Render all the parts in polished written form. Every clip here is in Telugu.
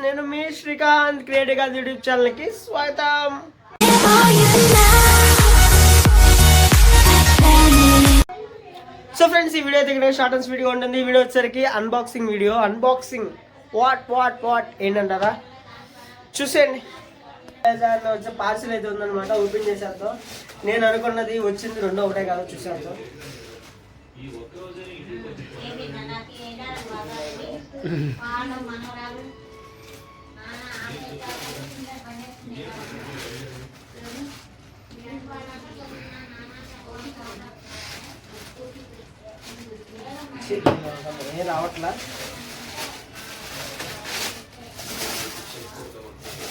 నేను మీ శ్రీకాంత్ క్రియేటివ్ యూట్యూబ్ ఛానల్కి స్వాగతం. సో ఫ్రెండ్స్, ఈ వీడియో అయితే షార్ట్ అండ్ వీడియో ఉంటుంది. ఈ వీడియో వచ్చేసరికి అన్బాక్సింగ్ వీడియో. అన్బాక్సింగ్ వాట్ ఏంటంటారా, చూసేయండి. వచ్చే పార్సిల్ అయితే ఉందన్నమాట. ఓపెన్ చేసేద్దాం. నేను అనుకున్నది వచ్చింది రెండో ఒకటే కాదు, చూసేద్దాం. ఏం రావట్లా.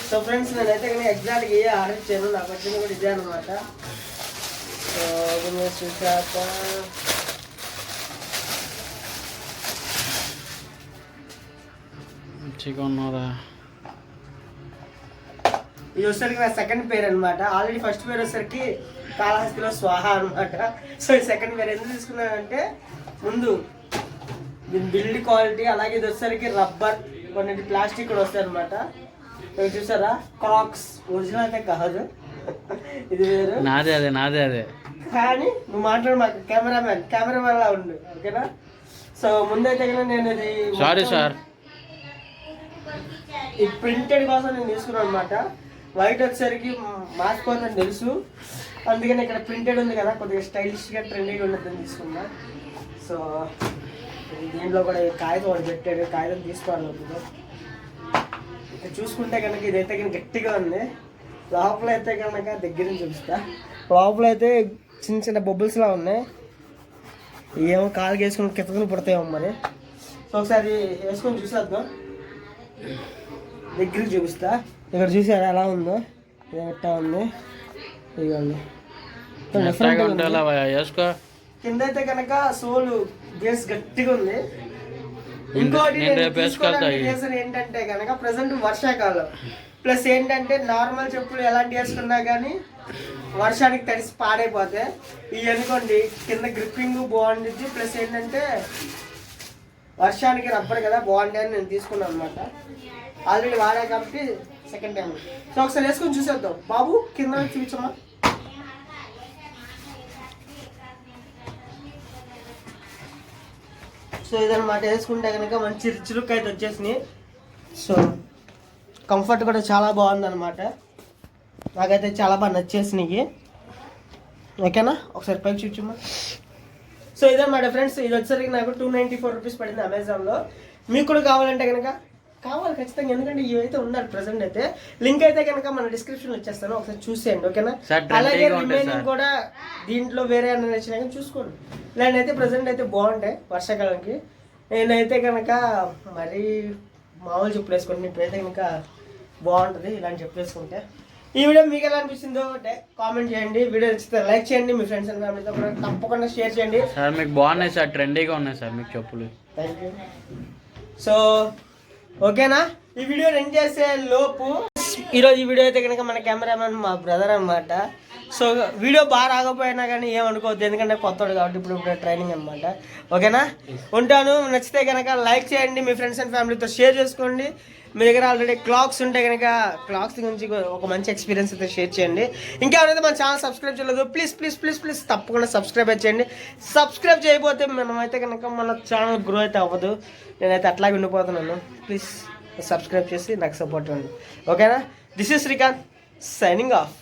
సో ఫ్రెండ్స్, నేనైతే కానీ ఎగ్జాక్ట్గా ఏ ఆర్డర్ ఇచ్చాను. నాకు వచ్చింది కూడా ఇదే అనమాట. సో చూసాక ఇది వచ్చేసరికి నా సెకండ్ పేరు అనమాట. ఆల్రెడీ ఫస్ట్ పేరు వచ్చేసరికి కాళహస్తిలో స్వాహ అనమాట. సో ఈ సెకండ్ పేరు ఎందుకు తీసుకున్నానంటే, ముందు దీని బిల్డ్ క్వాలిటీ, అలాగే ఇది వచ్చేసరికి రబ్బర్, కొన్ని ప్లాస్టిక్ కూడా వస్తాయి అనమాట. చూసారా, క్లాగ్స్ ఒరిజినల్ అయితే కాదు, ఇది వేరు. నాదే కానీ నువ్వు మాట్లాడు, మాకు కెమెరామెన్ లా ఉండు, ఓకేనా? సో ముందైతే కదా నేను ఇది ఈ ప్రింటెడ్ కోసం నేను తీసుకున్నాను అనమాట. వైట్ వచ్చేసరికి మాసిపోతుందని తెలుసు, అందుకని ఇక్కడ ప్రింటెడ్ ఉంది కదా, కొద్దిగా స్టైలిష్గా ట్రెండీగా ఉండదని తీసుకున్నా. సో దీంట్లో కూడా కాగితం ఒకటి పెట్టాడు, కాగితం తీసుకోవాలి. ఇక్కడ చూసుకుంటే కనుక ఇదైతే కనుక గట్టిగా ఉంది. లోపల అయితే కనుక దగ్గర నుంచి చూపిస్తా. లోపల అయితే చిన్న చిన్న బొబ్బుల్స్లా ఉన్నాయి. ఏమో కాలుకి వేసుకుని కితకుని పుడతాయేమో మరి. సో ఒకసారి వేసుకొని చూసేద్దాం, దగ్గరికి చూపిస్తా. ఇక్కడ చూసారా ఎలా ఉందో, ఇది ఎట్టా ఉంది, ఇదిగోండి. కింద అయితే కనుక సోలు బేస్ గట్టిగా ఉంది. ఇంకోటి రీజన్ ఏంటంటే కనుక ప్రజెంట్ వర్షాకాలం, ప్లస్ ఏంటంటే నార్మల్ చెప్పులు ఎలాంటి వేసుకున్నా కానీ వర్షానికి తడిసి పాడైపోతాయి. ఇవి అనుకోండి కింద గ్రిప్పింగ్ బాగుంటుంది, ప్లస్ ఏంటంటే వర్షానికి రబ్బర్ కదా, బాగుంటుంది అని నేను తీసుకున్నాను అనమాట. ఆల్రెడీ వాడా కాబట్టి సెకండ్ టైం. సో ఒకసారి వేసుకొని చూసేద్దాం. బాబు కింద చూపించమ్మా. సో ఇదన్నమాట, వేసుకుంటే కనుక మంచి రిచ్ లుక్ అయితే వచ్చేసినాయి. సో కంఫర్ట్ కూడా చాలా బాగుందన్నమాట. నాకైతే చాలా బాగా నచ్చేసినాయి, ఓకేనా? ఒకసారి పైకి చూచమ్మా. సో ఇదన్నమాట ఫ్రెండ్స్, ఇది వచ్చేసరికి నాకు 294 రూపీస్ పడింది అమెజాన్లో. మీకు కూడా కావాలంటే కనుక కావాలి ఖచ్చితంగా, ఎందుకంటే ఇవైతే ఉన్నారు ప్రజెంట్ అయితే. లింక్ అయితే కనుక మన డిస్క్రిప్షన్లో ఇచ్చేస్తాను, ఒకసారి చూసేయండి, ఓకేనా? అలాగే రిమైనింగ్ కూడా దీంట్లో వేరే అన్న నచ్చినా కానీ చూసుకోండి. ఇలాంటి అయితే ప్రజెంట్ అయితే బాగుంటాయి వర్షాకాలంకి. నేనైతే కనుక మరీ మామూలు చెప్పులు వేసుకుంటే ఇప్పుడైతే కనుక బాగుంటుంది ఇలాంటి చెప్పులు వేసుకుంటే. ఈ వీడియో మీకు ఎలా అనిపిస్తుందో కామెంట్ చేయండి. వీడియో నచ్చితే లైక్ చేయండి, మీ ఫ్రెండ్స్ అండ్ ఫ్యామిలీతో కూడా తప్పకుండా షేర్ చేయండి. సార్ మీకు బాగున్నాయి సార్, ట్రెండీగా ఉన్నాయి సార్ మీకు చెప్పులు. Thank you. సో ఓకేనా, ఈ వీడియో ఎండ్ చేసే లోపు ఈరోజు ఈ వీడియో అయితే కనుక మన కెమెరామెన్ మా బ్రదర్ అనమాట. సో వీడియో బాగా రాకపోయినా కానీ ఏమనుకోవద్దు, ఎందుకంటే కొత్తవాడు కాబట్టి ఇప్పుడు ట్రైనింగ్ అనమాట, ఓకేనా? ఉంటాను. నచ్చితే కనుక లైక్ చేయండి, మీ ఫ్రెండ్స్ అండ్ ఫ్యామిలీతో షేర్ చేసుకోండి. మీ దగ్గర ఆల్రెడీ క్లాక్స్ ఉంటే కనుక క్లాక్స్ గురించి ఒక మంచి ఎక్స్పీరియన్స్ అయితే షేర్ చేయండి. ఇంకెవరైతే మన ఛానల్ సబ్స్క్రైబ్ చేయలేదు ప్లీజ్ తప్పకుండా సబ్స్క్రైబ్ చేయండి. సబ్స్క్రైబ్ చేయకపోతే మనమైతే కనుక మన ఛానల్ గ్రో అయితే అవ్వదు. నేనైతే అట్లాగే ఉండిపోతున్నాను. ప్లీజ్ సబ్స్క్రైబ్ చేసి నాకు సపోర్ట్ ఇవ్వండి, ఓకేనా? This is Srikanth signing off.